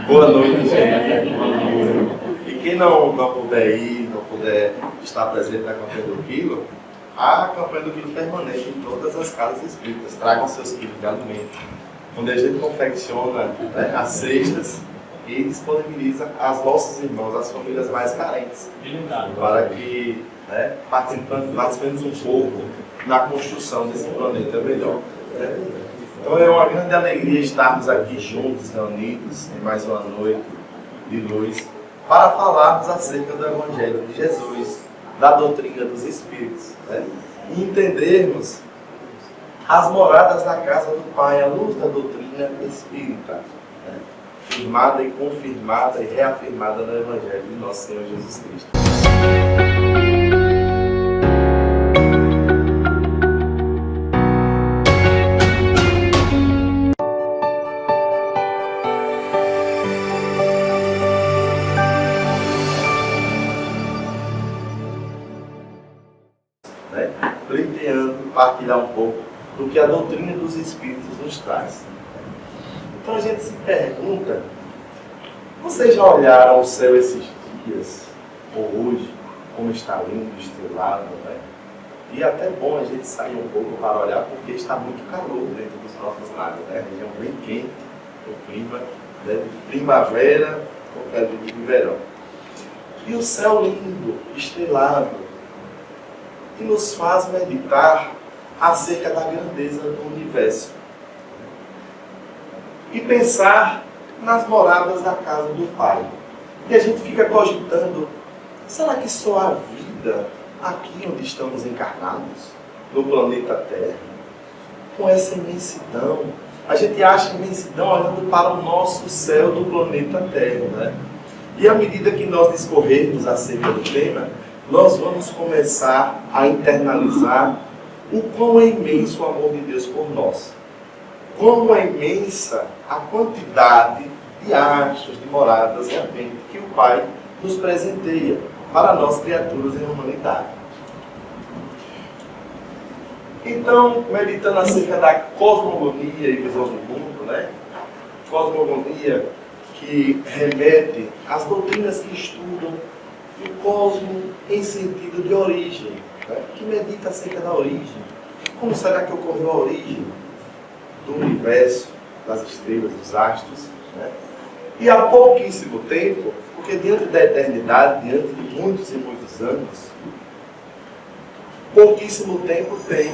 Boa noite, gente. E quem não puder ir, não puder estar presente na campanha do quilo, a campanha do quilo permanece em todas as casas espíritas. Tragam seus quilos de alimento, onde a gente confecciona, né, as cestas e disponibiliza às nossos irmãos, às famílias mais carentes, para que, né, participemos um pouco na construção desse planeta melhor. Né? Então é uma grande alegria estarmos aqui juntos, reunidos, em mais uma noite de luz, para falarmos acerca do Evangelho de Jesus, da doutrina dos Espíritos, né? E entendermos as moradas da casa do Pai, à luz da doutrina espírita, né? Firmada e confirmada e reafirmada no Evangelho de nosso Senhor Jesus Cristo. Pleiteando, partilhar um pouco do que a doutrina dos Espíritos nos traz. Então a gente se pergunta, vocês já olharam o céu esses dias, ou hoje, como está lindo, estrelado, né? E é até bom a gente sair um pouco para olhar, porque está muito calor dentro dos nossos lares, né? A região bem quente, o clima, né, de primavera, com período de verão. E o céu lindo, estrelado, que nos faz meditar acerca da grandeza do universo. E pensar nas moradas da casa do Pai. E a gente fica cogitando, será que só há vida aqui onde estamos encarnados? No planeta Terra? Com essa imensidão. A gente acha imensidão olhando para o nosso céu do planeta Terra, né? E à medida que nós discorrermos acerca do tema, nós vamos começar a internalizar o quão é imenso o amor de Deus por nós. Quão é imensa a quantidade de astros, de moradas realmente que o Pai nos presenteia para nós criaturas em humanidade. Então, meditando acerca da cosmogonia e visão do mundo, né? Cosmogonia que remete às doutrinas que estudam o cosmo em sentido de origem, né? Que medita acerca da origem. Como será que ocorreu a origem do universo, das estrelas, dos astros? Né? E há pouquíssimo tempo, porque diante da eternidade, diante de muitos e muitos anos, pouquíssimo tempo tem.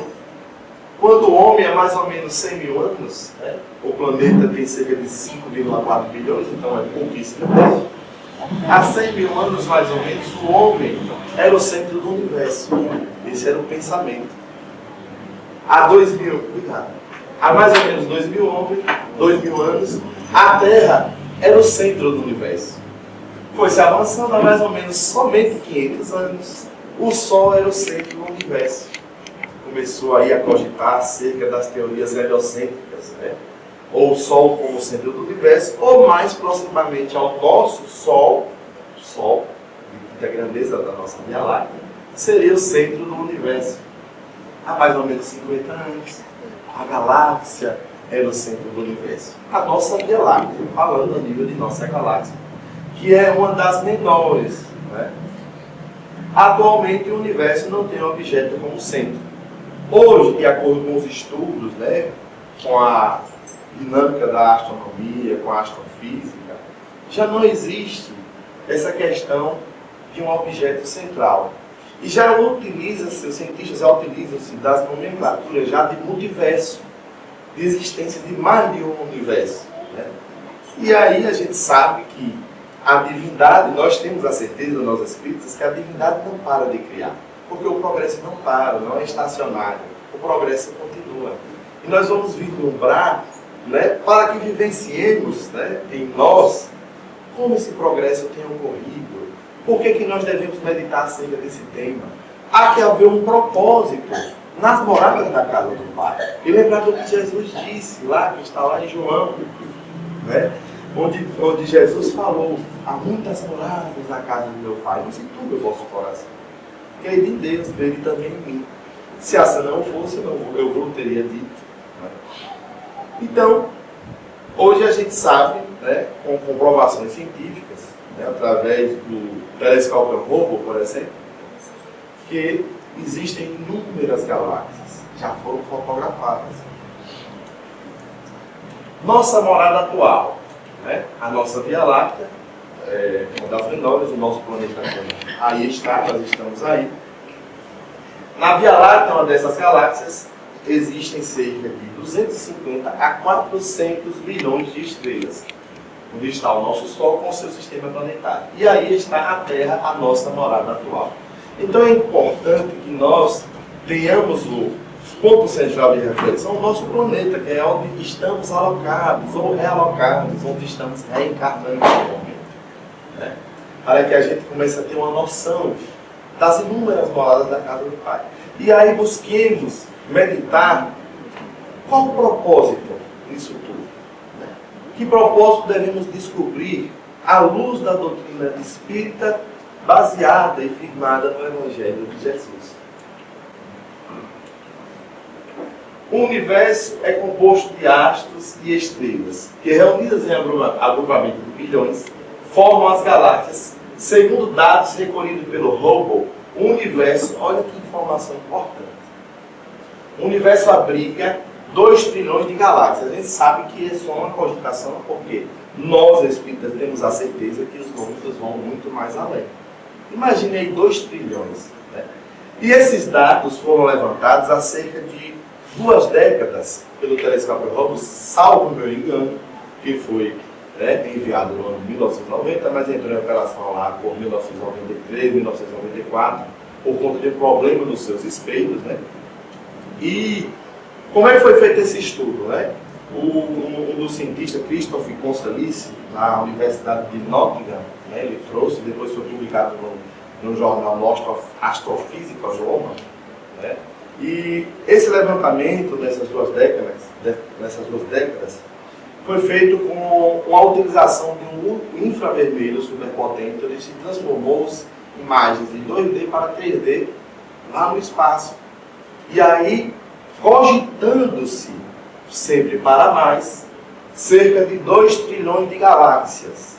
Quando o homem é mais ou menos 100 mil anos, né? O planeta tem cerca de 5,4 bilhões, então é pouquíssimo tempo. Há 100 mil anos, mais ou menos, o homem era o centro do universo. Esse era o pensamento. Há mais ou menos 2 mil anos, a Terra era o centro do universo. Foi se avançando há mais ou menos somente 500 anos, o Sol era o centro do universo. Começou aí a cogitar acerca das teorias heliocêntricas, né? Ou o Sol como centro do universo, ou mais proximamente ao nosso Sol, da grandeza da nossa Via Láctea, seria o centro do universo. Há mais ou menos 50 anos, a galáxia era o centro do universo. A nossa Via Láctea, falando a nível de nossa galáxia, que é uma das menores, né? Atualmente o universo não tem um objeto como centro. Hoje, de acordo com os estudos, né, com a dinâmica da astronomia, com a astrofísica, já não existe essa questão de um objeto central. E já utiliza-se, os cientistas já utilizam-se das nomenclaturas já de multiverso, de existência de mais de um universo. Né? E aí a gente sabe que a divindade, nós temos a certeza, nós espíritas, que a divindade não para de criar. Porque o progresso não para, não é estacionário. O progresso continua. E nós vamos vislumbrar, né, para que vivenciemos, né, em nós como esse progresso tem ocorrido. Por que nós devemos meditar acerca desse tema? Há que haver um propósito nas moradas da casa do Pai. E lembrar do que Jesus disse lá, que está lá em João, né, onde Jesus falou: há muitas moradas na casa do meu Pai, não se turbe o vosso coração. Crede em Deus, crede também em mim. Se essa não fosse, eu vos teria dito. Então, hoje a gente sabe né, com comprovações científicas, né, através do telescópio Hubble, por exemplo, que existem inúmeras galáxias, já foram fotografadas. Nossa morada atual, né, a nossa Via Láctea, uma das menores, o nosso planeta Terra, aí está, nós estamos aí. Na Via Láctea, uma dessas galáxias, existem cerca de 250 a 400 bilhões de estrelas, onde está o nosso Sol com o seu sistema planetário. E aí está a Terra, a nossa morada atual. Então é importante que nós tenhamos o ponto central de reflexão, o nosso planeta, que é onde estamos alocados ou realocados, onde estamos reencarnando no momento, né? Para que a gente comece a ter uma noção das inúmeras moradas da casa do Pai. E aí busquemos meditar qual o propósito disso tudo, né? Que propósito devemos descobrir à luz da doutrina espírita baseada e firmada no Evangelho de Jesus. O universo é composto de astros e estrelas, que reunidas em agrupamento de bilhões, formam as galáxias. Segundo dados recolhidos pelo Hubble, o universo, olha que informação importante, o universo abriga 2 trilhões de galáxias. A gente sabe que é só uma cogitação, porque nós, espíritas, temos a certeza que os números vão muito mais além. Imagine aí 2 trilhões. Né? E esses dados foram levantados há cerca de 2 décadas pelo telescópio Hubble, salvo meu engano, que foi enviado no ano de 1990, mas entrou em operação lá por 1993, 1994, por conta de um problema nos seus espelhos, né? E como é que foi feito esse estudo, né? Um dos cientistas, Christopher Consalice, na Universidade de Nottingham, né, ele trouxe, depois foi publicado no jornal Astrophysical Journal, né? E esse levantamento nessas duas décadas foi feito com a utilização de um infravermelho superpotente, onde se transformou imagens de 2D para 3D lá no espaço. E aí, cogitando-se, sempre para mais, cerca de 2 trilhões de galáxias.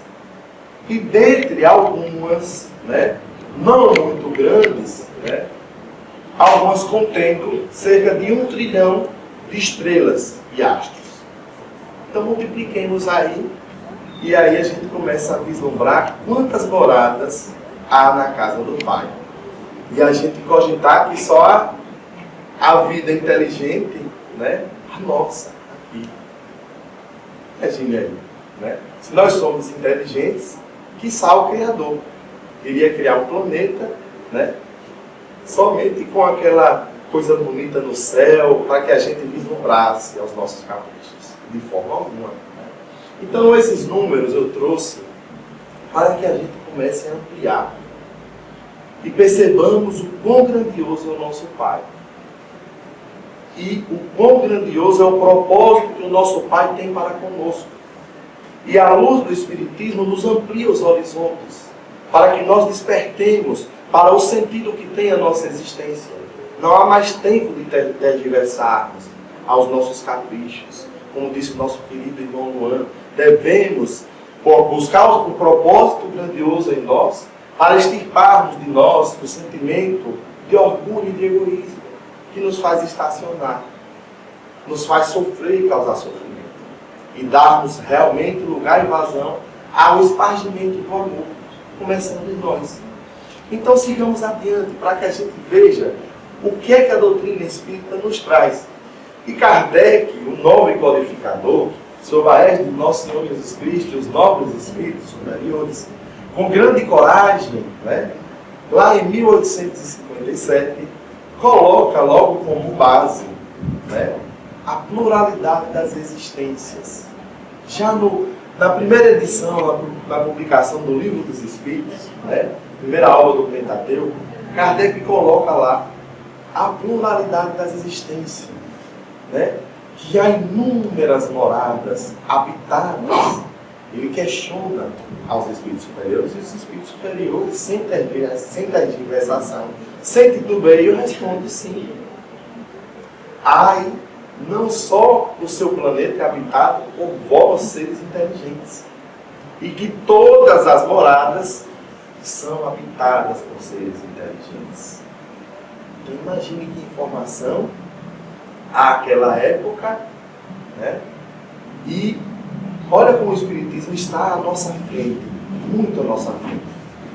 E dentre algumas, né, não muito grandes, né, algumas contendo cerca de 1 trilhão de estrelas e astros. Então multipliquemos aí, e aí a gente começa a vislumbrar quantas moradas há na casa do Pai. E a gente cogitar que só a vida inteligente, né, a nossa aqui. Imagine aí, né? Se nós somos inteligentes, quiçá o Criador iria criar um planeta, né, somente com aquela coisa bonita no céu, para que a gente vislumbrasse aos nossos caprichos. De forma alguma. Então esses números eu trouxe para que a gente comece a ampliar e percebamos o quão grandioso é o nosso Pai e o quão grandioso é o propósito que o nosso Pai tem para conosco. E a luz do Espiritismo nos amplia os horizontes para que nós despertemos para o sentido que tem a nossa existência. Não há mais tempo de tergiversarmos aos nossos caprichos. Como disse o nosso querido irmão Luan, devemos buscar o propósito grandioso em nós para extirparmos de nós o sentimento de orgulho e de egoísmo que nos faz estacionar, nos faz sofrer e causar sofrimento, e darmos realmente lugar e vazão ao espargimento do amor, começando em nós. Então sigamos adiante para que a gente veja o que é que a doutrina espírita nos traz. E Kardec, o nobre codificador, sob a égide de Nosso Senhor Jesus Cristo e os nobres espíritos superiores, com grande coragem, né, lá em 1857, coloca logo como base, né, a pluralidade das existências. Já na primeira edição, na publicação do Livro dos Espíritos, né, primeira aula do Pentateuco, Kardec coloca lá a pluralidade das existências. Né? Que há inúmeras moradas habitadas. Ele questiona aos espíritos superiores, e os espíritos superiores, sem tergiversação, sem titubeio, respondem sim. Ai, não só o seu planeta é habitado por vós, seres inteligentes. e que todas as moradas são habitadas por seres inteligentes. Então imagine que informação àquela época, né? E olha como o Espiritismo está à nossa frente, muito à nossa frente.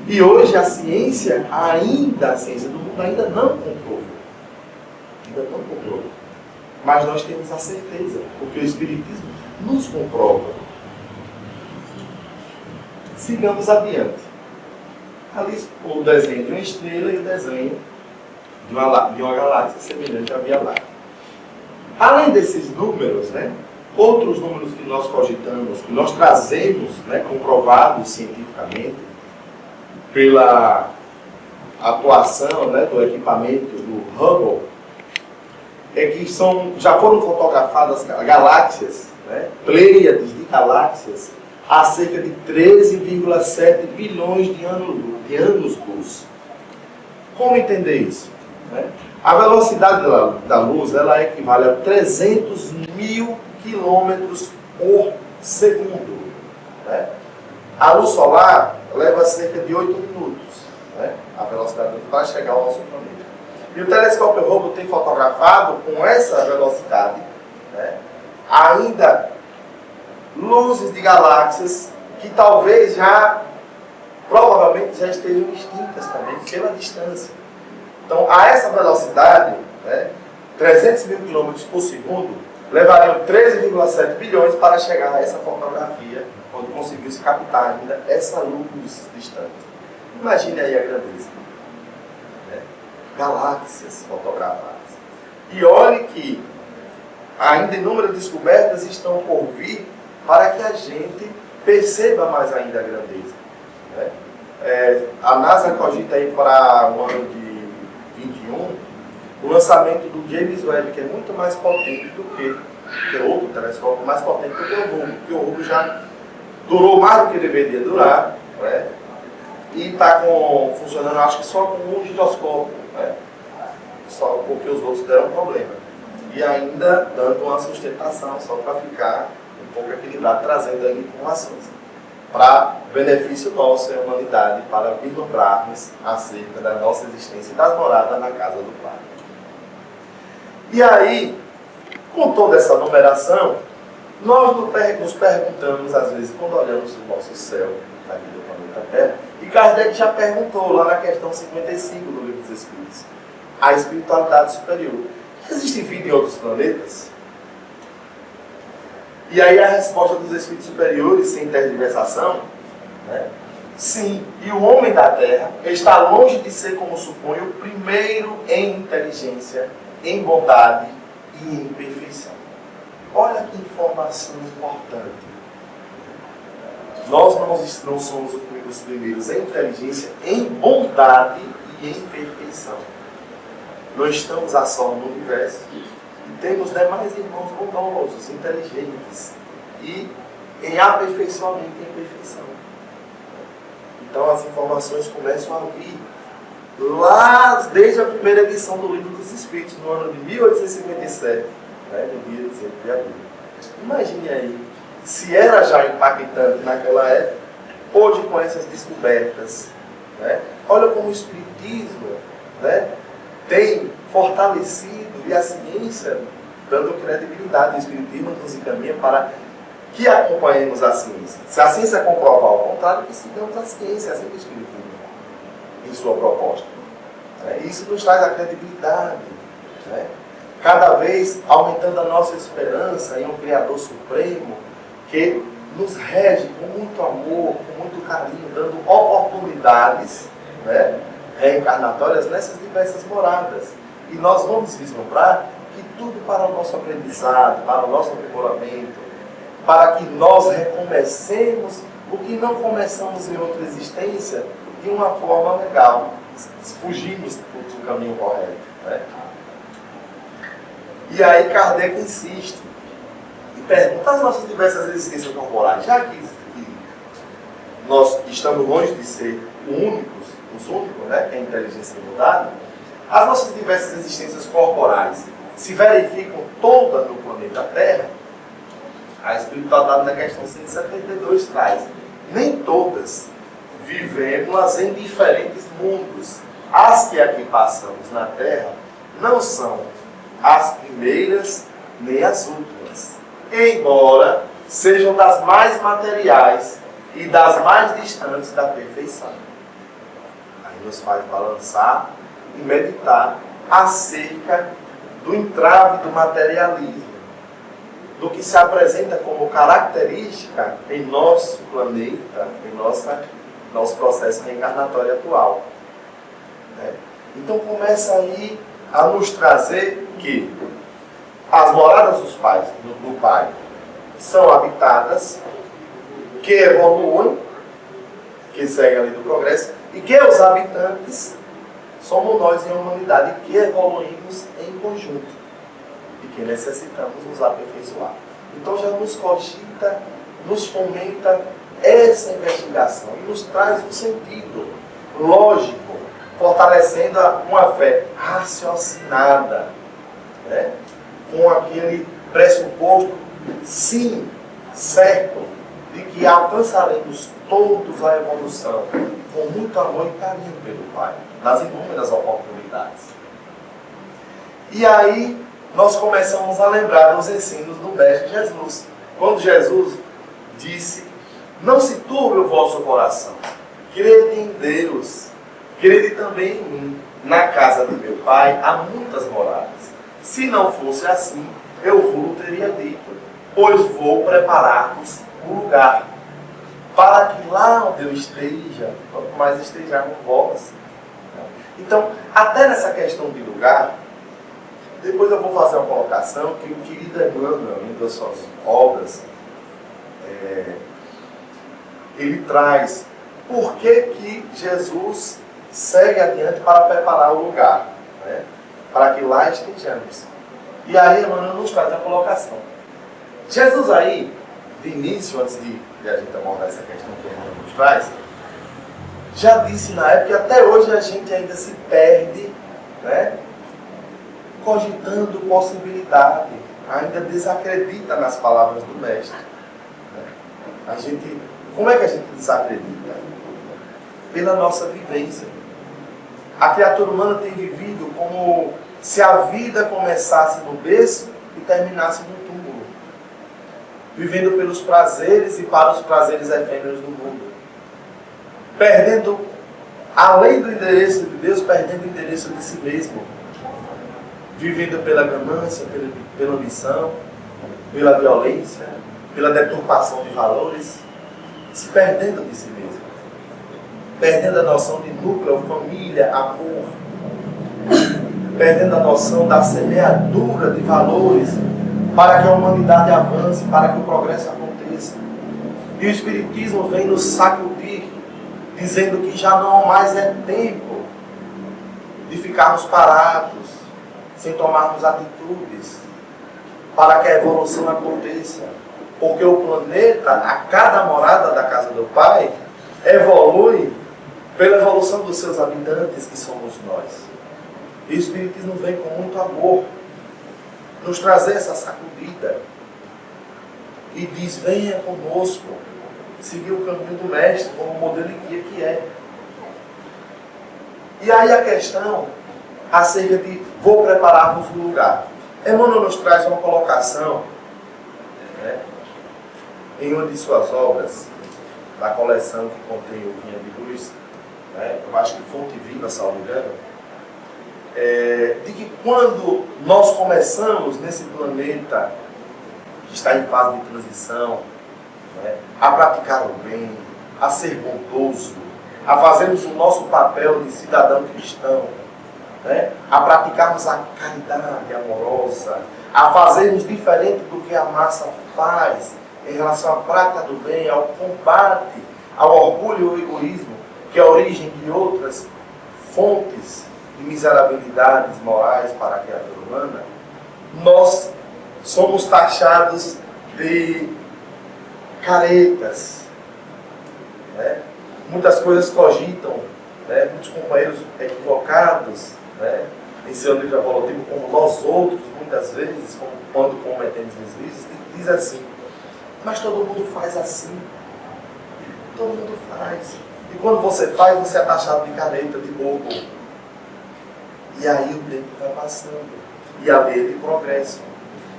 E hoje a ciência do mundo ainda não comprovou. Ainda não comprovou. Mas nós temos a certeza, porque o Espiritismo nos comprova. Sigamos adiante. Ali o desenho de uma estrela e o desenho de uma galáxia semelhante à Via Láctea. Além desses números, né, outros números que nós cogitamos, que nós trazemos, né, comprovados cientificamente, pela atuação, né, do equipamento do Hubble, é que já foram fotografadas galáxias, né, pleiades de galáxias, a cerca de 13,7 bilhões de anos-luz. Como entender isso? Né? A velocidade da luz ela equivale a 300 mil quilômetros por segundo. Né? A luz solar leva cerca de 8 minutos, né? A velocidade para chegar ao nosso planeta. E o telescópio Hubble tem fotografado com essa velocidade, né, ainda luzes de galáxias que talvez provavelmente já estejam extintas também pela distância. Então, a essa velocidade, né, 300 mil quilômetros por segundo, levariam 13,7 bilhões para chegar a essa fotografia, quando conseguiu-se captar ainda essa luz distante. Imagine aí a grandeza. Né? Galáxias fotografadas. E olhe que ainda inúmeras descobertas estão por vir para que a gente perceba mais ainda a grandeza. Né? A NASA cogita aí para o ano de 21 o lançamento do James Webb, que é muito mais potente do que outro telescópio, mais potente do que o Hubble, porque o Hubble já durou mais do que deveria durar, né? E está funcionando, acho que só com um giroscópio, né? Só porque os outros deram problema. E ainda dando uma sustentação, só para ficar um pouco equilibrado, trazendo aí informações. Para benefício nosso e a humanidade, para vislumbrarmos acerca da nossa existência e das moradas na casa do Pai. E aí, com toda essa numeração, nós nos perguntamos, às vezes, quando olhamos o nosso céu, aqui do planeta Terra, e Kardec já perguntou lá na questão 55 do Livro dos Espíritos, a espiritualidade superior. Existe vida em outros planetas? E aí a resposta dos espíritos superiores, sem tergiversação, né? Sim, e o homem da Terra está longe de ser, como supõe, o primeiro em inteligência, em bondade e em perfeição. Olha que informação importante. Nós não somos os primeiros em inteligência, em bondade e em perfeição. Nós estamos a só no universo e temos demais irmãos bondosos, inteligentes e em aperfeiçoamento e em perfeição. Então as informações começam a vir lá desde a primeira edição do Livro dos Espíritos, no ano de 1857, né, no dia 18 de abril. Imagine aí, se era já impactante naquela época, hoje com essas descobertas, né, olha como o Espiritismo, né, tem fortalecido e a ciência dando credibilidade. O Espiritismo nos encaminha para que acompanhemos a ciência. Se a ciência comprovar o contrário, que sigamos a ciência, assim que o Espiritismo em sua proposta. Isso nos traz a credibilidade, né? Cada vez aumentando a nossa esperança em um Criador Supremo que nos rege com muito amor, com muito carinho, dando oportunidades, né, reencarnatórias nessas diversas moradas. E nós vamos vislumbrar que tudo para o nosso aprendizado, para o nosso aprimoramento, para que nós recomecemos o que não começamos em outra existência de uma forma legal. Fugimos do caminho correto. Né? E aí Kardec insiste e pergunta as nossas diversas existências corporais, já que nós estamos longe de ser os únicos, né, que é a inteligência mudada, as nossas diversas existências corporais se verificam todas no planeta Terra. A espiritualidade na questão 172 traz nem todas vivemos em diferentes mundos. As que aqui passamos na Terra não são as primeiras nem as últimas, embora sejam das mais materiais e das mais distantes da perfeição. Aí nos faz balançar e meditar acerca do entrave do materialismo, do que se apresenta como característica em nosso planeta, em nosso processo reencarnatório atual. Então começa aí a nos trazer que as moradas dos pais, do Pai, são habitadas, que evoluem, que seguem ali do progresso, e que os habitantes somos nós em humanidade, que evoluímos em conjunto e que necessitamos nos aperfeiçoar. Então já nos cogita, nos fomenta essa investigação e nos traz um sentido lógico, fortalecendo uma fé raciocinada, né? Com aquele pressuposto, sim, certo, de que alcançaremos todos a evolução com muito amor e carinho pelo Pai, nas inúmeras oportunidades. E aí nós começamos a lembrar dos ensinos do Mestre Jesus. Quando Jesus disse: não se turbe o vosso coração, crede em Deus, crede também em mim. Na casa de meu Pai há muitas moradas. Se não fosse assim, eu vos teria dito, pois vou preparar-vos um lugar, para que lá onde eu esteja, quanto mais estejamos vós. Então, até nessa questão de lugar, depois eu vou fazer uma colocação que o querido Emmanuel, em das suas obras, ele traz por que Jesus segue adiante para preparar o lugar, né? Para que lá estejamos. E aí Emmanuel nos traz a colocação. Jesus aí, de início, antes de a gente abordar essa questão que Emmanuel nos traz, já disse na época que até hoje a gente ainda se perde, né? Cogitando possibilidade, ainda desacredita nas palavras do Mestre. Como é que a gente desacredita? Pela nossa vivência. A criatura humana tem vivido como se a vida começasse no berço e terminasse no túmulo, vivendo pelos prazeres e para os prazeres efêmeros do mundo, perdendo, além do endereço de Deus, perdendo o endereço de si mesmo, vivendo pela ganância, pela ambição, pela violência, pela deturpação de valores, se perdendo de si mesmo, perdendo a noção de núcleo, família, amor, perdendo a noção da semeadura de valores para que a humanidade avance, para que o progresso aconteça. E o Espiritismo vem nos sacudir, dizendo que já não mais é tempo de ficarmos parados, sem tomarmos atitudes, para que a evolução aconteça. Porque o planeta, a cada morada da casa do Pai, evolui pela evolução dos seus habitantes, que somos nós. E o Espiritismo vem com muito amor nos trazer essa sacudida e diz: venha conosco, seguir o caminho do Mestre como modelo e guia que é. E aí a questão acerca de vou preparar-vos um lugar. Emmanuel nos traz uma colocação, né, em uma de suas obras, da coleção que contém o Vinha de Luz, né, eu acho que Fonte Viva, salvo engano, de que quando nós começamos nesse planeta que está em fase de transição, né, a praticar o bem, a ser bondoso, a fazermos o nosso papel de cidadão cristão, né, a praticarmos a caridade amorosa, a fazermos diferente do que a massa faz em relação à prática do bem, ao combate, ao orgulho e ao egoísmo, que é a origem de outras fontes de miserabilidades morais para a criatura humana, nós somos taxados de caretas, né? Muitas coisas cogitam, né? Muitos companheiros equivocados, né? Em seu livro evolutivo, como nós outros, muitas vezes, quando cometemos deslizes, diz assim: mas todo mundo faz assim, Todo mundo faz. E quando você faz, você é taxado de careta, de bobo. E aí o tempo vai passando. E a lei de progresso.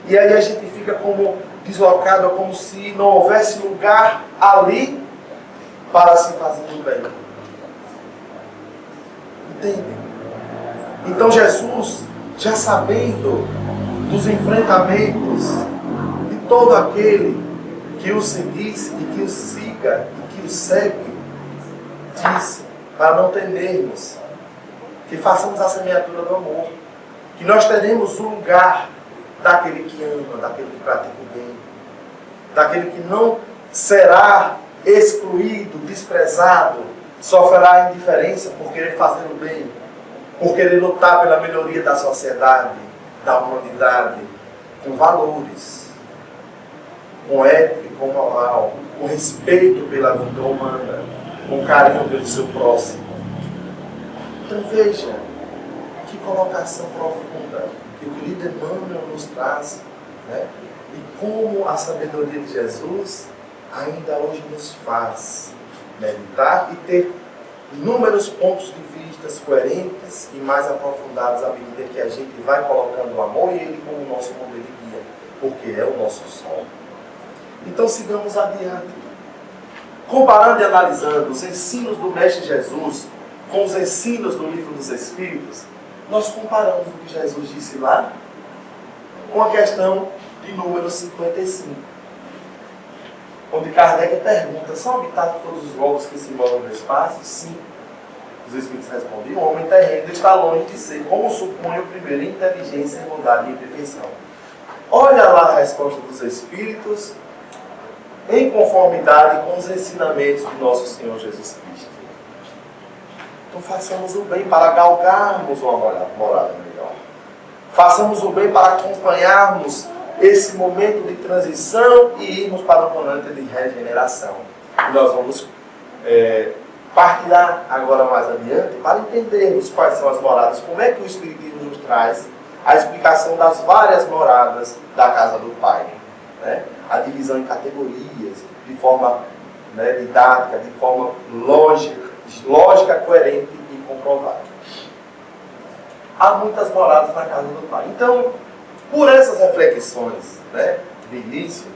E aí a gente fica como deslocado, como se não houvesse lugar ali para se fazer o bem. Entendem? Então Jesus, já sabendo dos enfrentamentos de todo aquele que o seguisse e que o siga e que o segue, disse para não temermos, que façamos a semeadura do amor, que nós teremos o lugar daquele que ama, daquele que pratica o bem, daquele que não será excluído, desprezado, sofrerá indiferença por querer fazer o bem, por querer lutar pela melhoria da sociedade, da humanidade, com valores, com ética, com moral, com respeito pela vida humana, com carinho pelo seu próximo. Então veja, que colocação profunda que o líder Emmanuel nos traz, né? E como a sabedoria de Jesus ainda hoje nos faz meditar e ter inúmeros pontos de vista coerentes e mais aprofundados à medida que a gente vai colocando o amor e ele como o nosso modelo de guia, porque é o nosso sol. Então sigamos adiante. Comparando e analisando os ensinos do Mestre Jesus com os ensinos do Livro dos Espíritos, nós comparamos o que Jesus disse lá com a questão de número 55. Onde Kardec pergunta: são habitados todos os globos que se movem no espaço? Sim. Os Espíritos respondem: o homem terreno está longe de ser, como supõe o primeiro, inteligência, bondade e perfeição. Olha lá a resposta dos Espíritos, em conformidade com os ensinamentos de nosso Senhor Jesus Cristo. Então façamos o bem para galgarmos uma morada melhor. Façamos o bem para acompanharmos esse momento de transição e irmos para um momento de regeneração. E nós vamos partilhar agora mais adiante para entendermos quais são as moradas, como é que o Espiritismo nos traz a explicação das várias moradas da casa do Pai, né? A divisão em categorias, de forma didática, de forma lógica, coerente e comprovada. Há muitas moradas na casa do Pai. Então, por essas reflexões de início,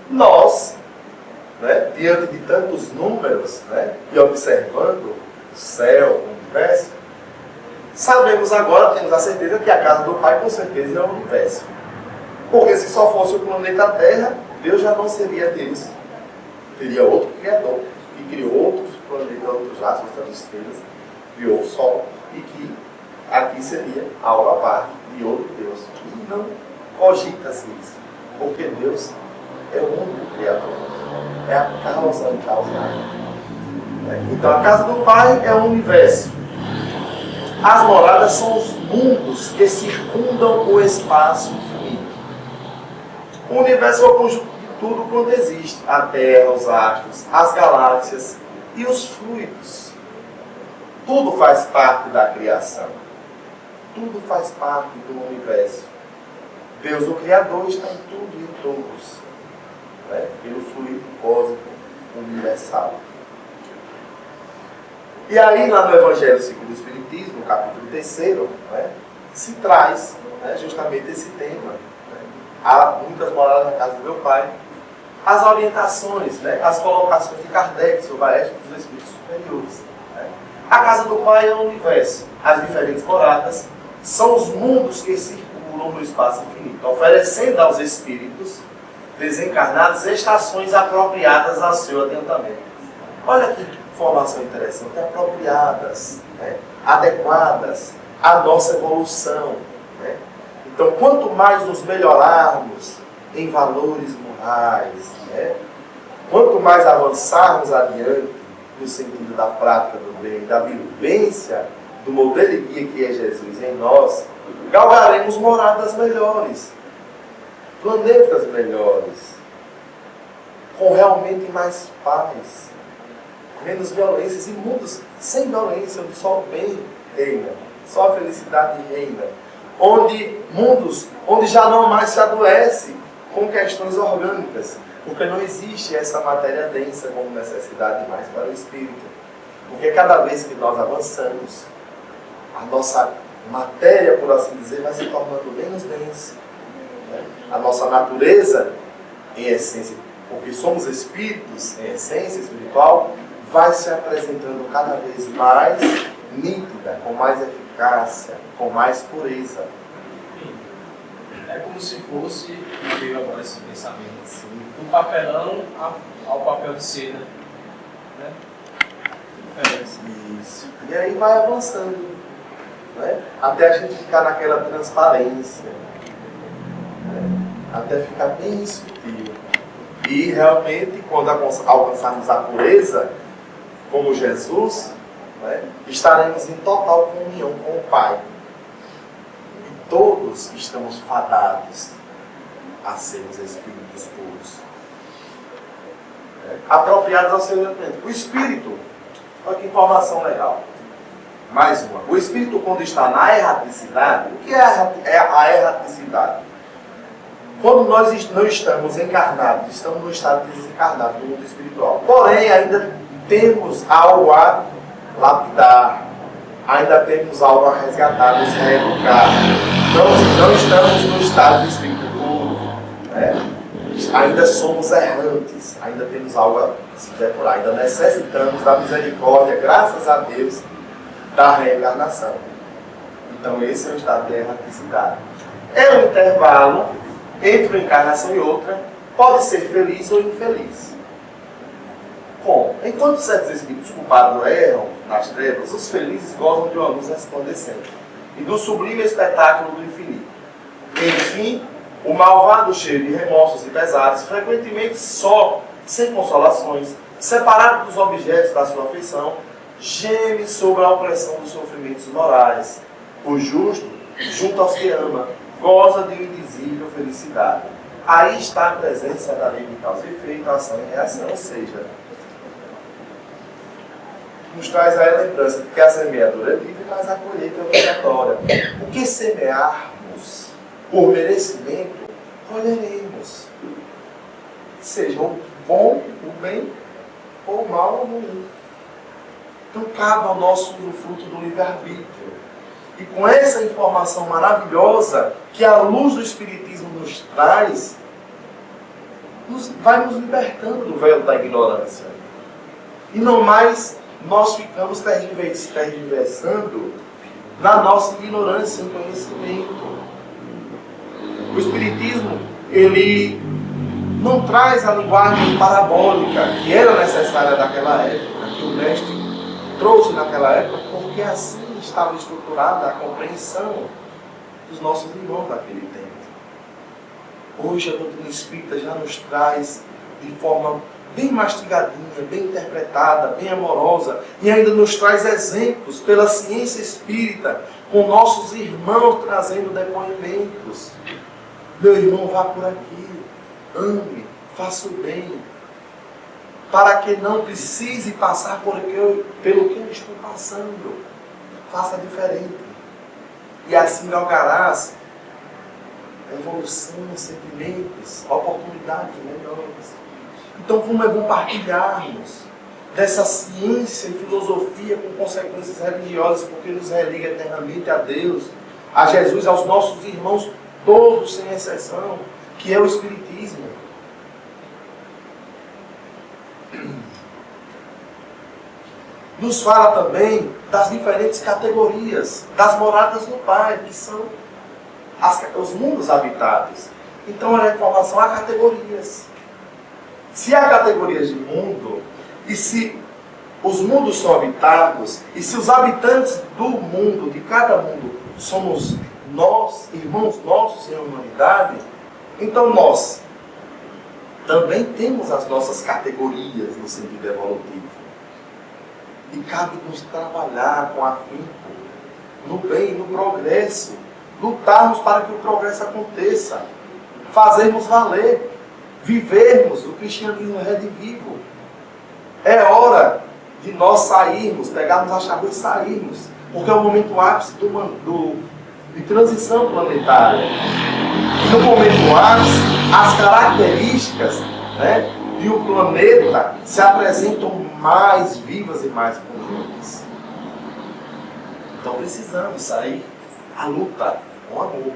nós, diante de tantos números e observando o céu, o universo, sabemos agora, temos a certeza que a casa do Pai com certeza é o universo. Porque se só fosse o planeta Terra, Deus já não seria Deus. Teria outro Criador, que criou outros planetas, outros astros, outras estrelas, criou o Sol, e que aqui seria algo à parte de outro Deus. E não cogita-se isso, porque Deus é o único Criador, é a causa incausada. Então a casa do Pai é o universo. As moradas são os mundos que circundam o espaço infinito. O universo é o conjunto de tudo quanto existe: a Terra, os astros, as galáxias e os fluidos. Tudo faz parte da criação. Tudo faz parte do universo. Deus, o Criador, está em tudo e em todos, pelo fluido cósmico universal. E aí, lá no Evangelho segundo o Espiritismo, no capítulo 3º, se traz justamente esse tema. Há muitas moradas na casa do meu Pai. As orientações, as colocações de Kardec sobre a ética dos espíritos superiores. A casa do Pai é o universo. As diferentes moradas são os mundos que circulam no espaço infinito, oferecendo aos espíritos desencarnados estações apropriadas ao seu adiantamento. Olha que informação interessante: apropriadas, adequadas à nossa evolução. Então, quanto mais nos melhorarmos em valores morais, quanto mais avançarmos adiante no sentido da prática do bem, da vivência do modelo de guia que é Jesus em nós, galgaremos moradas melhores, planetas melhores, com realmente mais paz, menos violências, e mundos sem violência, onde só o bem reina, só a felicidade reina, mundos onde já não mais se adoece com questões orgânicas, Porque não existe essa matéria densa como necessidade mais para o espírito. Porque cada vez que nós avançamos, a nossa matéria, por assim dizer, vai se tornando menos densa. A nossa natureza, em essência, porque somos espíritos, em essência espiritual, vai se apresentando cada vez mais nítida, com mais eficácia, com mais pureza. É como se fosse, me veio agora esse pensamento, assim, do papelão ao papel de seda. Né? Isso. E aí vai avançando, né? Até a gente ficar naquela transparência, né? Até ficar bem sutil. E realmente, quando alcançarmos a pureza, como Jesus, né, estaremos em total comunhão com o Pai. E todos estamos fadados a sermos espíritos puros, apropriados ao seu elemento. O espírito, olha que informação legal. Mais uma. O espírito, quando está na erraticidade, o que é a erraticidade? Quando nós não estamos encarnados, estamos no estado desencarnado do mundo espiritual. Porém, ainda temos algo a lapidar, ainda temos algo a resgatar, nos reeducar. Não estamos no estado de espírito puro, né? Ainda somos errantes, ainda temos algo a se depurar, ainda necessitamos da misericórdia, graças a Deus, da reencarnação. Então esse é o estado de erraticidade. É um intervalo entre uma encarnação e outra, pode ser feliz ou infeliz. Como? Enquanto certos espíritos culpados erram nas trevas, os felizes gozam de uma luz resplandecente e do sublime espetáculo do infinito. Enfim, o malvado, cheio de remorsos e pesares, frequentemente só, sem consolações, separado dos objetos da sua afeição, geme sob a opressão dos sofrimentos morais. O justo, junto aos que ama, goza de indizível felicidade. Aí está a presença da lei de causa e efeito, ação e reação, ou seja, nos traz aí a lembrança de que a semeadura é livre, mas a colheita é obrigatória. O que semearmos por merecimento, colheremos. Seja o bom, o bem, ou o mal ou o ruim. Então cabe ao nosso fruto do livre-arbítrio. E com essa informação maravilhosa que a luz do Espiritismo nos traz, vai nos libertando do véu da ignorância. E não mais nós ficamos tergiversando na nossa ignorância e conhecimento. O Espiritismo, ele não traz a linguagem parabólica que era necessária naquela época, que o mestre trouxe naquela época, porque assim estava estruturada a compreensão dos nossos irmãos naquele tempo. Hoje a doutrina espírita já nos traz de forma bem mastigadinha, bem interpretada, bem amorosa, e ainda nos traz exemplos pela ciência espírita, com nossos irmãos trazendo depoimentos. Meu irmão, vá por aqui, ame, faça o bem, para que não precise passar pelo que eu estou passando. Faça diferente. E assim galgarás evolução, sentimentos, oportunidades melhores. Então, como é bom partilharmos dessa ciência e filosofia com consequências religiosas, porque nos religa eternamente a Deus, a Jesus, aos nossos irmãos, todos sem exceção, que é o Espiritismo. Nos fala também das diferentes categorias, das moradas do Pai, que são os mundos habitados. Então, na informação, há categorias. Se há categorias de mundo, e se os mundos são habitados, e se os habitantes do mundo, de cada mundo, somos nós, irmãos nossos em humanidade, então nós também temos as nossas categorias no sentido evolutivo. E cabe-nos trabalhar com afinco, no bem, no progresso, lutarmos para que o progresso aconteça, fazermos valer, vivermos o cristianismo redivivo. É hora de nós sairmos, pegarmos a chave e sairmos, porque é o momento ápice de transição planetária. E no momento ápice, as características né, e o planeta se apresentam mais vivas e mais pungentes. Então precisamos sair à luta com amor.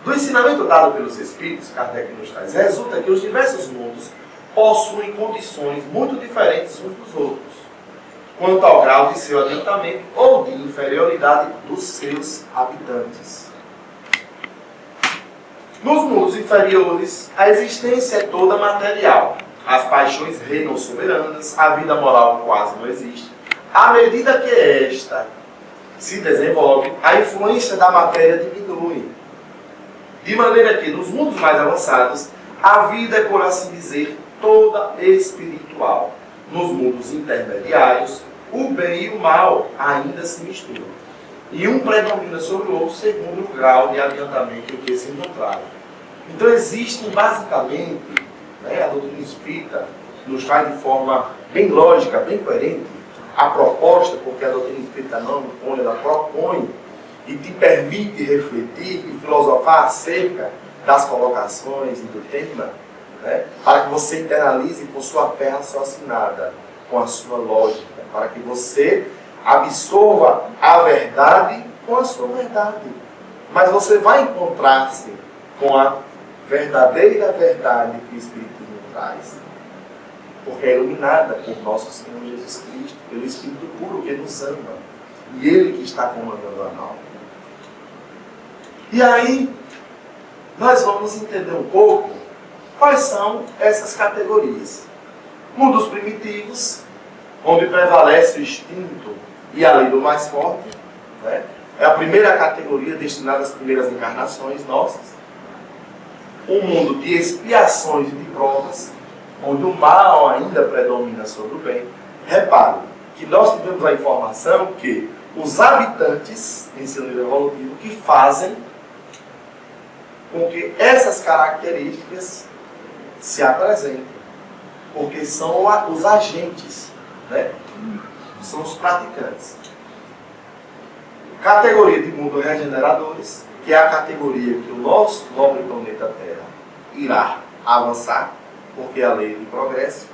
Do ensinamento dado pelos Espíritos, Kardec nos traz, resulta que os diversos mundos possuem condições muito diferentes uns dos outros, quanto ao grau de seu adiantamento ou de inferioridade dos seus habitantes. Nos mundos inferiores, a existência é toda material. As paixões reinam soberanas, a vida moral quase não existe. À medida que esta se desenvolve, a influência da matéria diminui. De maneira que, nos mundos mais avançados, a vida é, por assim dizer, toda espiritual. Nos mundos intermediários, o bem e o mal ainda se misturam. E um predomina sobre o outro segundo o grau de adiantamento em que se encontraram. Então existem basicamente, a doutrina espírita nos traz de forma bem lógica, bem coerente, a proposta, porque a doutrina espírita não impõe, ela propõe e te permite refletir e filosofar acerca das colocações e do tema, para que você internalize com sua fé raciocinada, com a sua lógica, para que você absorva a verdade com a sua verdade. Mas você vai encontrar-se com a verdadeira verdade que o Espiritismo traz, porque é iluminada por nosso Senhor Jesus Cristo, pelo Espírito puro que nos ama, e Ele que está comandando a alma. E aí, nós vamos entender um pouco quais são essas categorias. Mundos primitivos, onde prevalece o instinto e a lei do mais forte, é a primeira categoria destinada às primeiras encarnações nossas. Um mundo de expiações e de provas, onde o mal ainda predomina sobre o bem. Repare que nós tivemos a informação que os habitantes, em seu nível evolutivo, que fazem com que essas características se apresentem, porque são os agentes, são os praticantes. Categoria de mundo regeneradores, que é a categoria que o nosso nobre planeta Terra irá avançar, porque é a lei de progresso.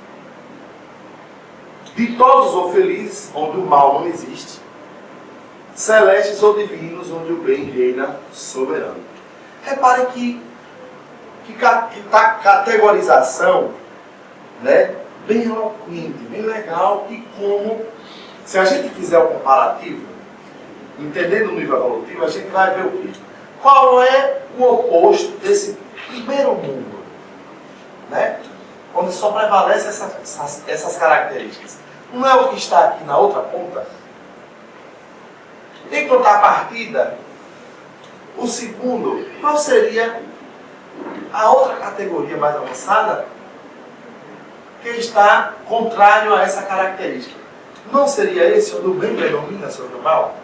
Ditosos ou felizes, onde o mal não existe. Celestes ou divinos, onde o bem reina soberano. Repare que categorização, bem eloquente, bem legal, e como, se a gente fizer o comparativo, entendendo o nível evolutivo, a gente vai ver o quê? Qual é o oposto desse primeiro mundo, onde só prevalece essas características? Não é o que está aqui na outra ponta? Em contrapartida, o segundo, qual seria a outra categoria mais avançada que está contrário a essa característica? Não seria esse onde o bem predomina sobre o mal?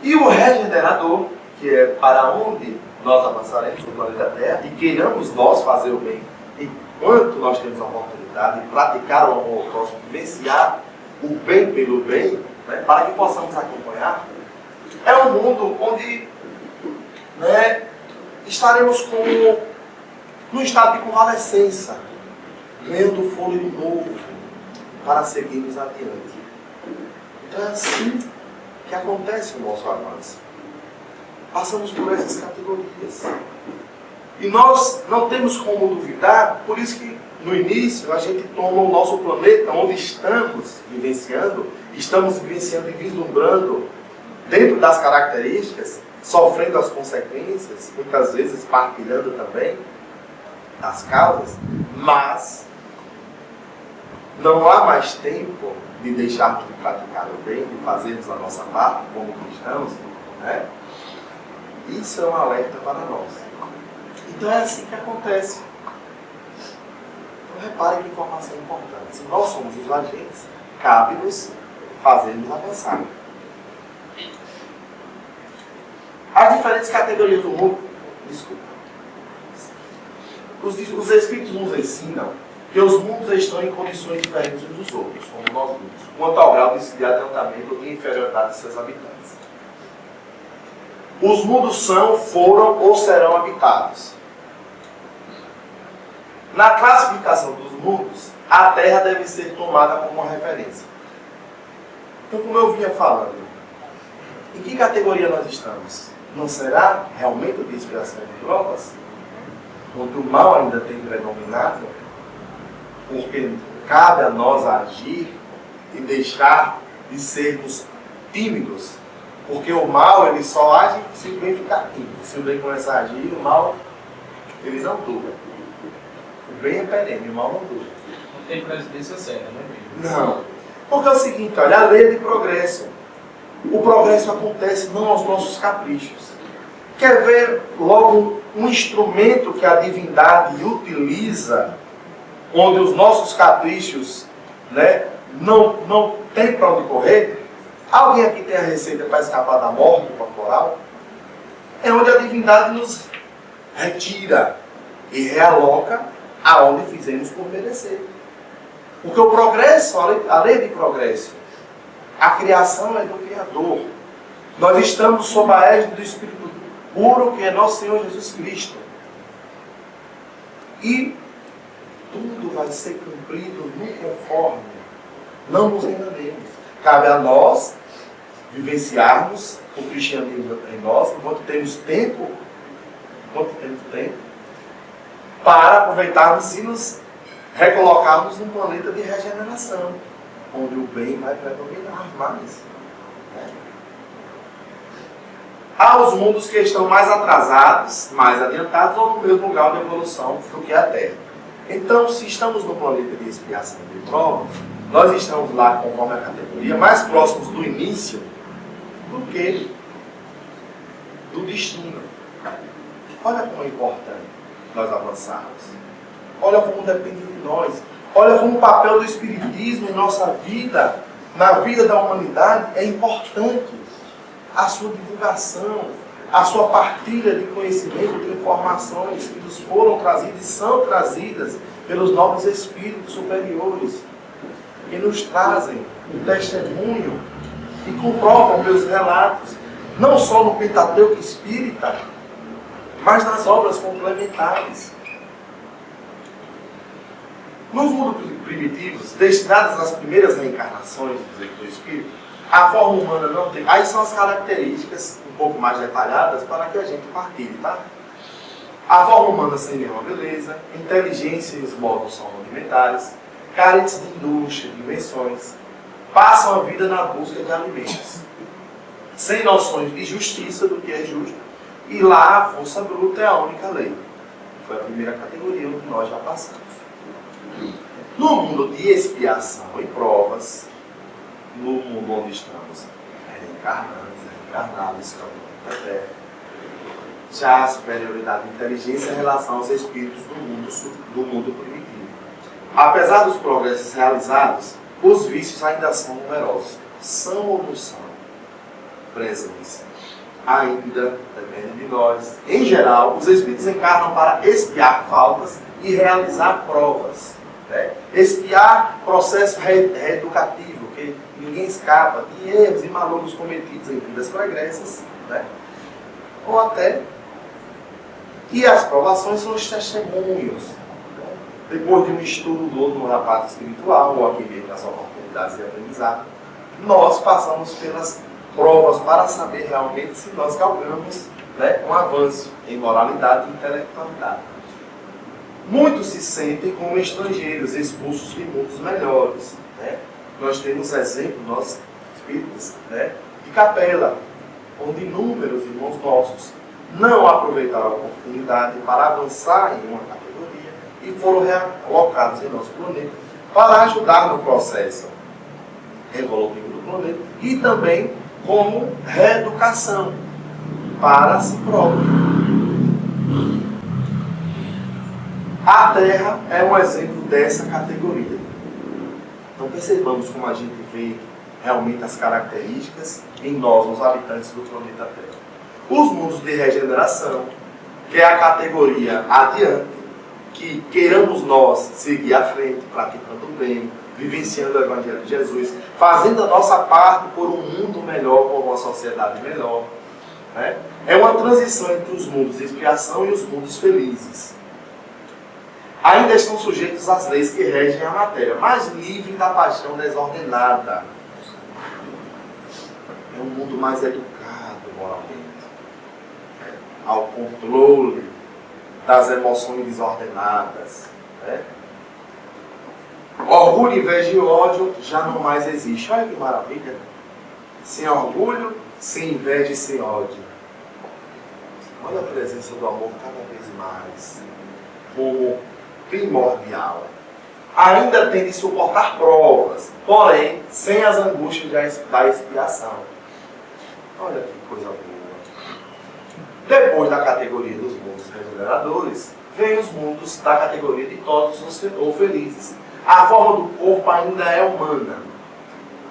E o regenerador, que é para onde nós avançaremos no planeta Terra e queiramos nós fazer o bem enquanto nós temos a oportunidade de praticar o amor ao próximo, vivenciar o bem pelo bem, para que possamos acompanhar, é um mundo onde estaremos num estado de convalescença, ganhando fôlego novo para seguirmos adiante. Então é assim que acontece o nosso avanço. Passamos por essas categorias. E nós não temos como duvidar, por isso que no início a gente toma o nosso planeta, onde estamos vivenciando e vislumbrando dentro das características, sofrendo as consequências, muitas vezes partilhando também as causas, mas não há mais tempo de deixarmos de praticar o bem, de fazermos a nossa parte como cristãos, Isso é um alerta para nós. Então é assim que acontece. Então repare que informação importante. Se nós somos os agentes, cabe-nos fazermos avançar. As diferentes categorias do mundo, os Espíritos nos ensinam que os mundos estão em condições diferentes uns dos outros, como nós vimos, quanto ao grau de adiantamento e inferioridade de seus habitantes. Os mundos são, foram ou serão habitados. Na classificação dos mundos, a Terra deve ser tomada como uma referência. Então, como eu vinha falando, em que categoria nós estamos? Não será realmente o de expiação de provas? Onde o mal ainda tem predominado? Porque cabe a nós agir e deixar de sermos tímidos. Porque o mal, ele só age se o bem ficar tímido. Se o bem começar a agir, o mal, ele não dura. O bem é perene, o mal não dura. Não tem presidência certa, não é mesmo? Não. Porque é o seguinte, olha, a lei é de progresso. O progresso acontece não aos nossos caprichos. Quer ver logo um instrumento que a divindade utiliza, onde os nossos caprichos, né, não tem para onde correr? Alguém aqui tem a receita para escapar da morte corporal? É onde a divindade nos retira e realoca aonde fizemos por merecer. Porque o progresso, a lei de progresso, a criação é do Criador. Nós estamos sob a égide do Espírito puro, que é nosso Senhor Jesus Cristo. E tudo vai ser cumprido no conforme. Não nos enganemos. Cabe a nós vivenciarmos o cristianismo em nós, enquanto temos tempo, para aproveitarmos e nos recolocarmos num planeta de regeneração, onde o bem vai predominar mais. Há os mundos que estão mais atrasados, mais adiantados, ou no mesmo grau de evolução do que a Terra. Então, se estamos no planeta de expiação e de prova, nós estamos lá, conforme a categoria, mais próximos do início do que do destino. Olha como é importante nós avançarmos. Olha como depende de nós. Olha como o papel do Espiritismo em nossa vida, na vida da humanidade, é importante. A sua divulgação, a sua partilha de conhecimento, de informações que nos foram trazidas e são trazidas pelos nobres espíritos superiores, que nos trazem um testemunho e comprovam meus relatos, não só no Pentateuco Espírita, mas nas obras complementares. Nos mundos primitivos, destinados às primeiras reencarnações do Espírito, a forma humana não tem. Aí são as características um pouco mais detalhadas para que a gente partilhe, tá? A forma humana sem nenhuma beleza, inteligência e os modos são rudimentares, carentes de indústria, de invenções, passam a vida na busca de alimentos, sem noções de justiça do que é justo, e lá a força bruta é a única lei. Foi a primeira categoria onde nós já passamos. No mundo de expiação e provas, no mundo onde estamos reencarnados, estamos na Terra, já há superioridade de inteligência em relação aos espíritos do mundo primitivo. Apesar dos progressos realizados, os vícios ainda são numerosos. São ou não são presentes? Ainda depende de nós. Em geral, os espíritos encarnam para expiar faltas e realizar provas. Né? Expiar processo reeducativo, que ninguém escapa de erros e malogros cometidos em vidas pregressas, né? Ou até. E as provações são os testemunhos. Depois de um estudo do no rapato espiritual, ou aqui mesmo nas oportunidades de aprendizado, nós passamos pelas provas para saber realmente se nós galgamos, né, um avanço em moralidade e intelectualidade. Muitos se sentem como estrangeiros, expulsos de mundos melhores. Né? Nós temos exemplo, nós espíritas, né, de Capela, onde inúmeros irmãos nossos não aproveitaram a oportunidade para avançar em uma categoria e foram realocados em nosso planeta para ajudar no processo evolutivo do planeta e também como reeducação para si próprio. A Terra é um exemplo dessa categoria. Então percebamos como a gente vê realmente as características em nós, os habitantes do planeta Terra. Os mundos de regeneração, que é a categoria adiante, que queiramos nós seguir à frente, praticando o bem, vivenciando o Evangelho de Jesus, fazendo a nossa parte por um mundo melhor, por uma sociedade melhor. Né? É uma transição entre os mundos de expiação e os mundos felizes. ainda estão sujeitos às leis que regem a matéria, mas livre da paixão desordenada. É um mundo mais educado moralmente, ao controle das emoções desordenadas. Orgulho, inveja e ódio já não mais existe. Olha que maravilha! Sem orgulho, sem inveja e sem ódio. Olha a presença do amor cada vez mais como primordial. Ainda tem de suportar provas, porém sem as angústias da expiação. Olha que coisa boa. Depois da categoria dos mundos regeneradores, vem os mundos da categoria de todos ou felizes. A forma do corpo ainda é humana,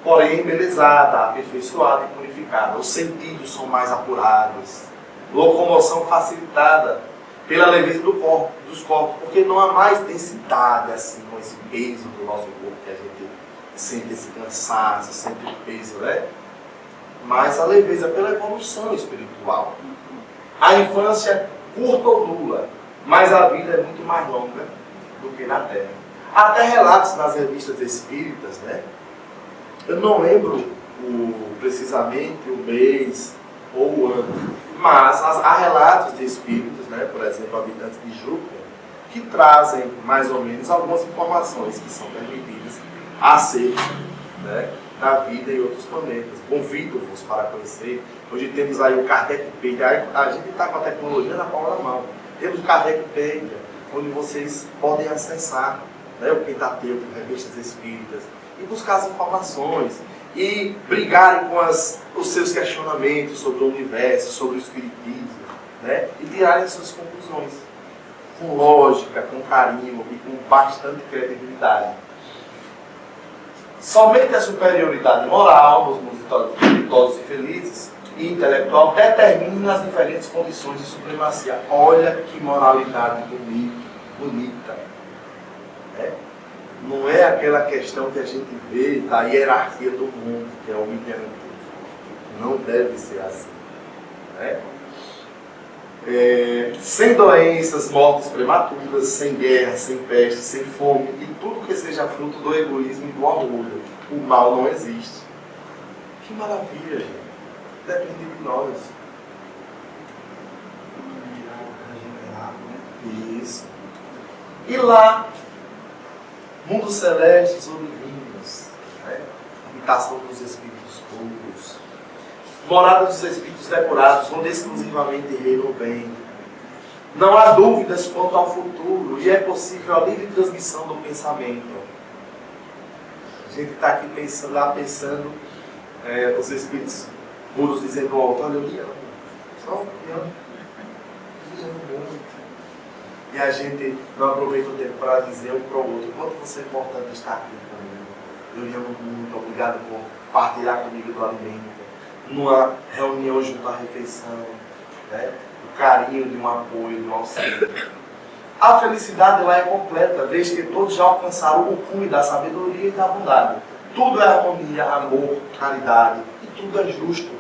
porém embelezada, aperfeiçoada e purificada. Os sentidos são mais apurados. Locomoção facilitada pela leveza dos corpos, porque não há mais densidade assim, com esse peso do nosso corpo, que a gente sente esse cansaço, sente o peso, mas a leveza pela evolução espiritual. A infância curta ou nula, mas a vida é muito mais longa do que na Terra. Até relatos nas revistas espíritas, eu não lembro precisamente o mês ou o ano, mas há relatos de espíritos, por exemplo, habitantes de Júpiter, que trazem mais ou menos algumas informações que são permitidas acerca da vida em outros planetas. Convido-vos para conhecer. Hoje temos aí o Kardecpedia. A gente está com a tecnologia na palma da mão. Temos o Kardecpedia, onde vocês podem acessar o Pentateuco, revistas espíritas, e buscar as informações, e brigarem com os seus questionamentos sobre o universo, sobre o espiritismo, e tirarem as suas conclusões, com lógica, com carinho e com bastante credibilidade. Somente a superioridade moral dos mundos virtuosos e felizes e intelectual determina as diferentes condições de supremacia. Olha que moralidade bonita. Não é aquela questão que a gente vê da hierarquia do mundo, que é o imperativo. Não deve ser assim. Sem doenças, mortes prematuras, sem guerra, sem peste, sem fome, e tudo que seja fruto do egoísmo e do orgulho. O mal não existe. Que maravilha, gente. Depende de nós. Isso. E lá, mundos celestes ou divinos, habitação dos espíritos puros, morada dos espíritos depurados, onde exclusivamente reina o bem. Não há dúvidas quanto ao futuro e é possível a livre transmissão do pensamento. A gente está aqui pensando, os espíritos puros dizendo alto: olha, eu me amo, só me amo, muito. E a gente não aproveita o tempo para dizer um para o outro: quanto você é importante estar aqui comigo. Eu lhe amo muito, obrigado por partilhar comigo do alimento, numa reunião junto à refeição, o carinho de um apoio, de um auxílio. A felicidade lá é completa, vez que todos já alcançaram o cume da sabedoria e da bondade. Tudo é harmonia, amor, caridade, e tudo é justo,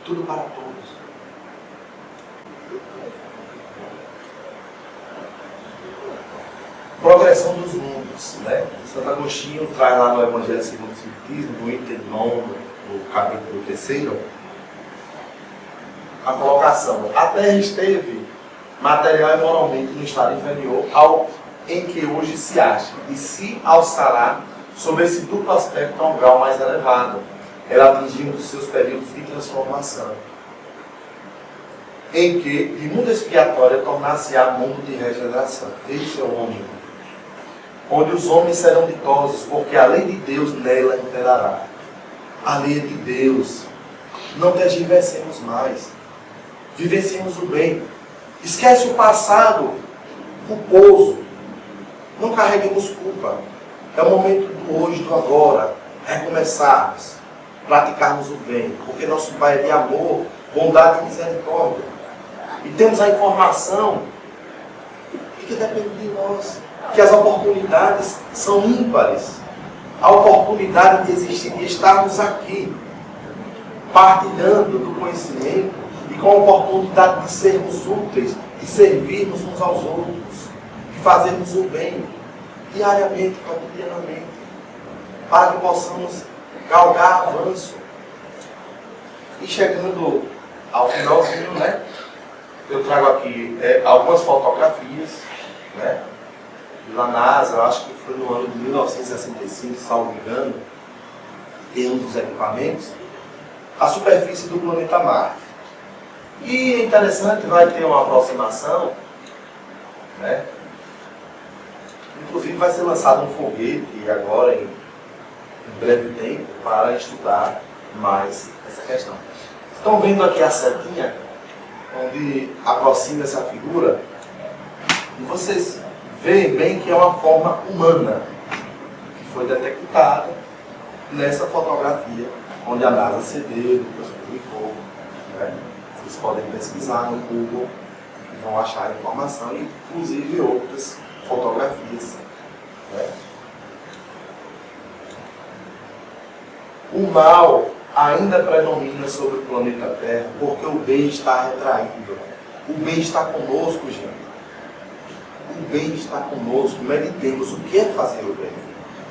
tudo para todos. Progressão dos mundos, Santo Agostinho traz lá no Evangelho segundo o Espiritismo, no item 9, no capítulo 3º, a colocação: a Terra esteve material e moralmente no estado inferior ao em que hoje se acha, e se alçará sobre esse duplo aspecto a um grau mais elevado, ela atingindo os seus períodos de transformação, em que de mundo expiatório tornar-se-á mundo de regeneração. Esse é o homem, onde os homens serão ditosos, porque a lei de Deus nela imperará. A lei de Deus. Não tergiversemos mais. Vivenciemos o bem. Esquece o passado culposo. Não carreguemos culpa. É o momento do hoje, do agora. Recomeçarmos. Praticarmos o bem. Porque nosso Pai é de amor, bondade e misericórdia. E temos a informação e que depende de nós. Que as oportunidades são ímpares. A oportunidade de existir, de estarmos aqui, partilhando do conhecimento e com a oportunidade de sermos úteis e servirmos uns aos outros, de fazermos o bem diariamente, cotidianamente, para que possamos galgar avanço. E chegando ao finalzinho, né, eu trago aqui algumas fotografias, né, da NASA, eu acho que foi no ano de 1965, salvo engano, em um dos equipamentos, a superfície do planeta Marte. E é interessante, vai ter uma aproximação, né? Inclusive vai ser lançado um foguete agora em breve tempo para estudar mais essa questão. Estão vendo aqui a setinha, onde aproxima-se a figura, e vocês veem bem que é uma forma humana que foi detectada nessa fotografia, onde a NASA cedeu, depois publicou, né? Vocês podem pesquisar no Google e vão achar a informação, inclusive outras fotografias, né? O mal ainda predomina sobre o planeta Terra porque o bem está retraído. O bem está conosco, gente. O bem está conosco. Meditemos o que é fazer o bem,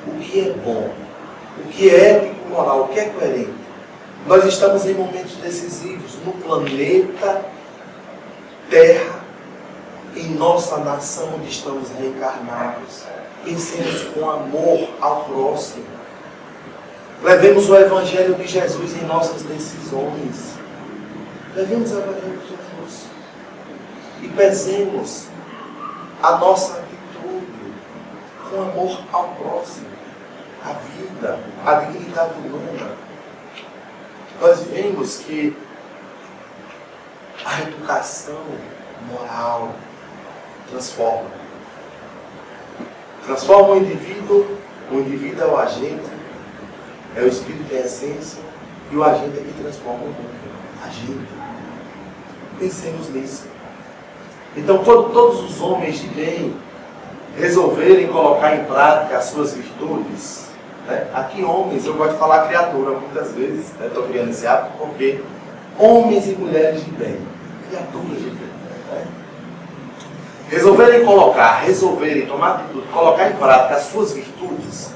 o que é bom, o que é ético, moral, o que é coerente. Nós estamos em momentos decisivos no planeta Terra, em nossa nação onde estamos reencarnados. Pensemos com amor ao próximo. Levemos o Evangelho de Jesus em nossas decisões. Levemos o Evangelho de Jesus. E pesemos a nossa atitude com amor ao próximo, a vida, a dignidade humana. Nós vemos que a educação moral transforma. Transforma o indivíduo é o agente, é o espírito, é a essência, e o agente é que transforma o mundo. Agente. Pensemos nisso. Então, quando todos os homens de bem resolverem colocar em prática as suas virtudes, né? Aqui homens, eu gosto de falar criatura muitas vezes, estou criando esse hábito porque homens e mulheres de bem, criaturas de bem, né? Resolverem tomar atitude, colocar em prática as suas virtudes,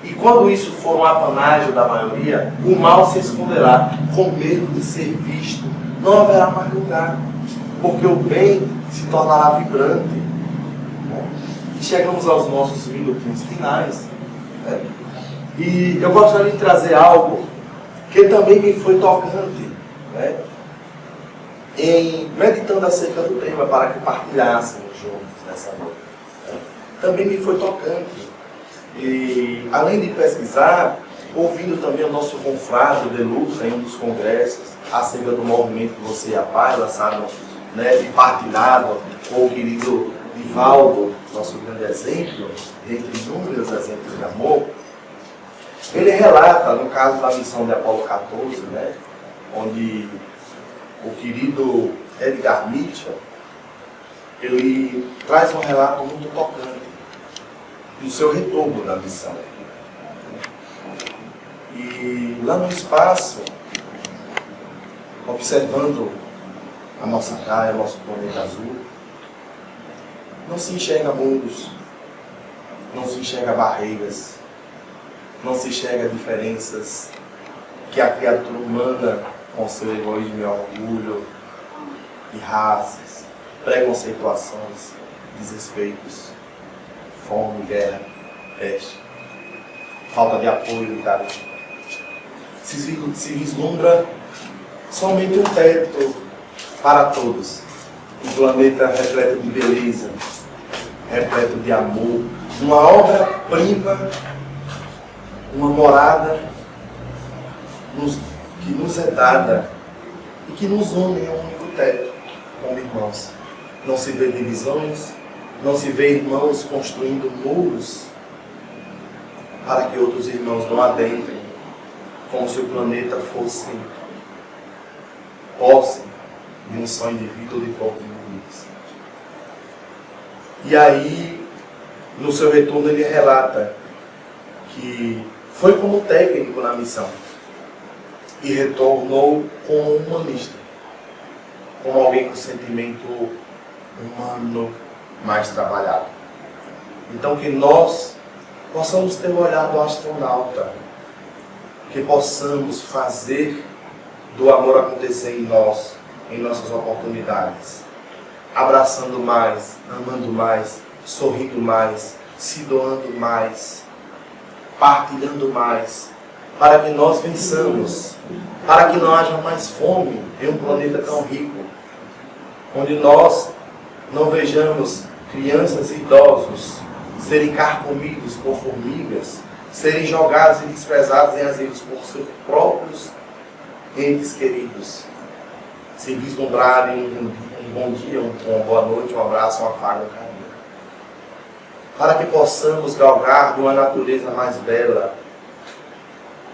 e quando isso for um apanágio da maioria, o mal se esconderá com medo de ser visto, não haverá mais lugar, porque o bem se tornará vibrante. E chegamos aos nossos minutinhos finais, né? E eu gostaria de trazer algo que também me foi tocante, né? Em meditando acerca do tema, para que partilhássemos juntos nessa noite, né? Também me foi tocante. E além de pesquisar, ouvindo também o nosso confrade de luta em um dos congressos, acerca do movimento Você e a Paz, lançado, né, e partilhado com o querido Divaldo, nosso grande exemplo, entre inúmeros exemplos de amor. Ele relata, no caso da missão de Apolo 14, né, onde o querido Edgar Mitchell, ele traz um relato muito tocante do seu retorno na missão. E lá no espaço, observando a nossa Gaia, o nosso planeta azul, não se enxerga mundos, não se enxerga barreiras, não se enxerga diferenças que a criatura humana, com seu egoísmo e orgulho, e raças, preconceituações, desrespeitos, fome, guerra, peste, falta de apoio e carinho. Se vislumbra somente um teto para todos, um planeta repleto de beleza, repleto de amor, uma obra-prima, uma morada que nos é dada e que nos une em um único teto, como irmãos. Não se vê divisões, não se vê irmãos construindo muros para que outros irmãos não adentrem, como se o planeta fosse posse de um só indivíduo de poucos indivíduos. E aí, no seu retorno, ele relata que foi como técnico na missão e retornou como um humanista, como alguém com sentimento humano mais trabalhado. Então que nós possamos ter o olhar do astronauta, que possamos fazer do amor acontecer em nós, em nossas oportunidades, abraçando mais, amando mais, sorrindo mais, se doando mais, partilhando mais, para que nós vençamos, para que não haja mais fome em um planeta tão rico, onde nós não vejamos crianças e idosos serem carcomidos por formigas, serem jogados e desprezados em asilos por seus próprios entes queridos, se vislumbrarem um bom dia, uma boa noite, um abraço, um afago, um carinho. Para que possamos galgar de uma natureza mais bela,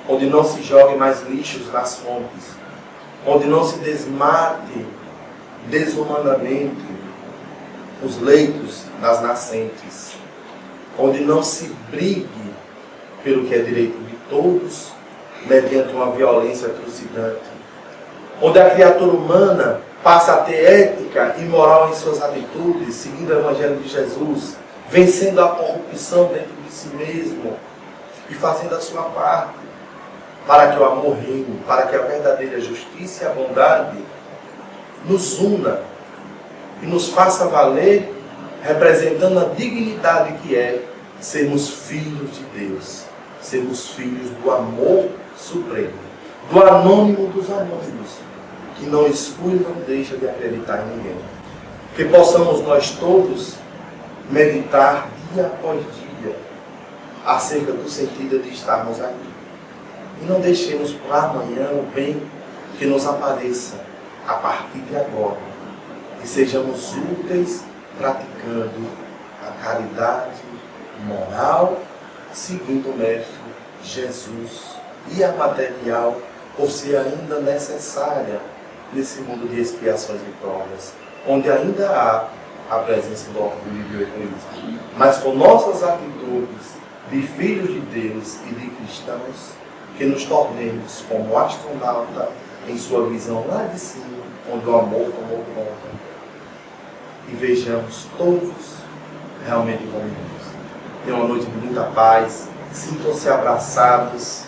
onde não se joguem mais lixos nas fontes, onde não se desmate desumanamente os leitos das nascentes, onde não se brigue pelo que é direito de todos, mediante uma violência trucidante, onde a criatura humana passa a ter ética e moral em suas atitudes, seguindo o Evangelho de Jesus, vencendo a corrupção dentro de si mesmo e fazendo a sua parte, para que o amor reine, para que a verdadeira justiça e a bondade nos una e nos faça valer, representando a dignidade que é sermos filhos de Deus, sermos filhos do amor supremo, do anônimo dos anônimos, que não exclui e não deixa de acreditar em ninguém. Que possamos nós todos meditar dia após dia acerca do sentido de estarmos aqui. E não deixemos para amanhã o bem que nos apareça a partir de agora. E sejamos úteis praticando a caridade moral, segundo o Mestre Jesus, e a material, por ser ainda necessária nesse mundo de expiações e provas, onde ainda há a presença do orgulho e do egoísmo. Mas com nossas atitudes de filhos de Deus e de cristãos, que nos tornemos como astronauta em sua visão lá de cima, onde o amor tomou conta, e vejamos todos realmente como Deus. Tenham uma noite de muita paz, sintam-se abraçados,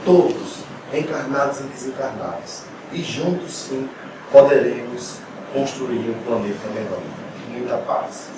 todos, encarnados e desencarnados. E juntos, sim, poderemos construir um planeta melhor. Muita paz.